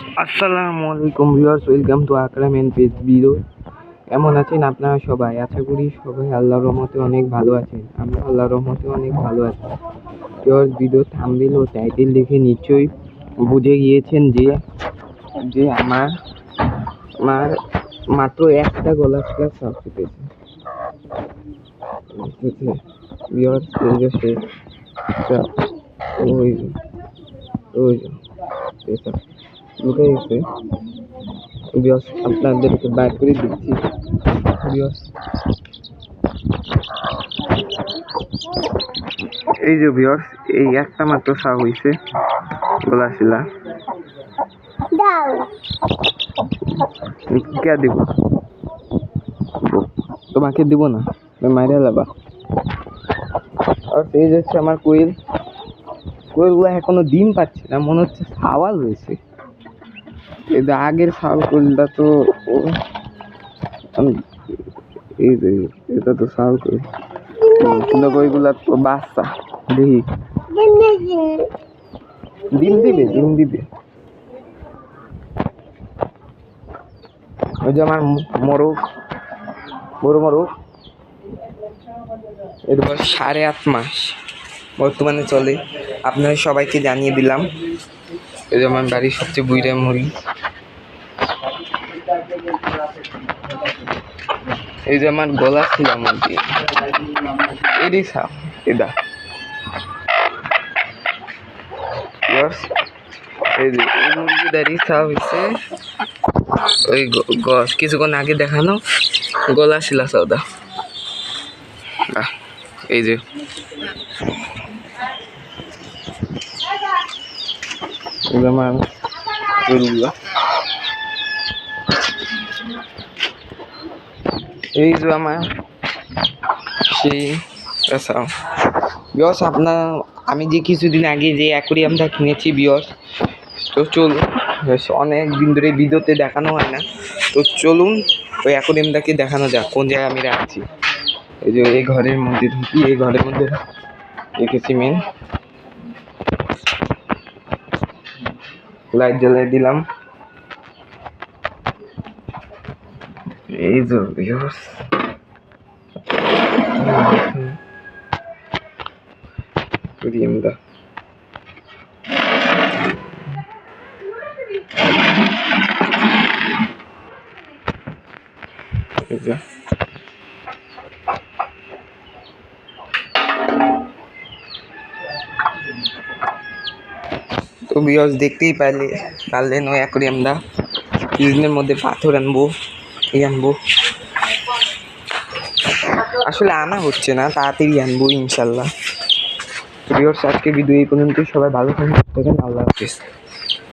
আসসালামু আলাইকুম viewers, welcome to Akram and page video. কেমন আছেন আপনারা সবাই? আশা করি সবাই আল্লাহর রহমতে অনেক ভালো আছেন। আমরা আল্লাহর রহমতে অনেক ভালো আছি। ভিউয়ার্স, ভিডিও থাম্বনেল ও টাইটেল দেখে নিশ্চয়ই বুঝে গিয়েছেন যে আমার মাত্র একটা গলা ক্লাস সাফ পেয়েছে। ভিউয়ার্স, ওই ওই লুকে গেছে। ভিউয়ার্স, আপনাদেরকে বাইর করে দিচ্ছি। ভিউয়ার্স, এই যে ভিউয়ার্স, এই একটা মাত্র সাপ হইছে গলা শিলা। কে দিব? তোমাকে দিব না, মাইরা লাবা। আর এই যে হচ্ছে আমার কোয়েলগুলো এখনো ডিম পাচ্ছে না, মনে হচ্ছে সাওয়াল হয়েছে। এই যে আগের সাওয়াল কোয়েলটা তো এই যে এটা তো সাওয়াল কোয়েল, কিন্তু ওইগুলা তো বাচ্চা। দেখি ডিম দিবে। ওই যে আমার মোরগ, বড় মোরগ, এর বয়স 8.5 মাস বর্তমানে চলে। আপনাদের সবাইকে জানিয়ে দিলাম। এই যে আমার বাড়ির সবচেয়ে বুইড়া মুরগি। এই যে আমার গলা ছিল মুরগি, এরই সাপ এটা। এই যে এই মুরগিটারই সাপ হয়েছে ওই কিছুক্ষণ আগে দেখানো গলা শিলা সৌদা। এই যে আমার এই যে আমার সেই বিয়স। আমি যে কিছুদিন আগে যে অ্যাকোরিয়ামটা কিনেছি বিয়স, তো চলুন, অনেক দিন ধরে ভিডিওতে দেখানো হয় না, তো চলুন ওই অ্যাকোরিয়ামটাকে দেখানো যাক কোন জায়গায় আমি রাখছি। এই যে এই ঘরের মধ্যে ঢুকি, এই ঘরের মধ্যে রেখেছি। মেন লাইট জ্বালিয়ে দিলাম। এই যে ভিউয়ার্স, তো ভিউয়ার্স, দেখতেই পারলেন ওই অ্যাকোরিয়ামটা কিছুদিনের মধ্যে পাথর আনবো, আসলে আনা হচ্ছে না, তাড়াতাড়ি আনবো ইনশাল্লাহ। ভিউয়ার্স, আজকে ভিডিও এই পর্যন্ত। সবাই ভালো থাকেন, আল্লাহ হাফেজ।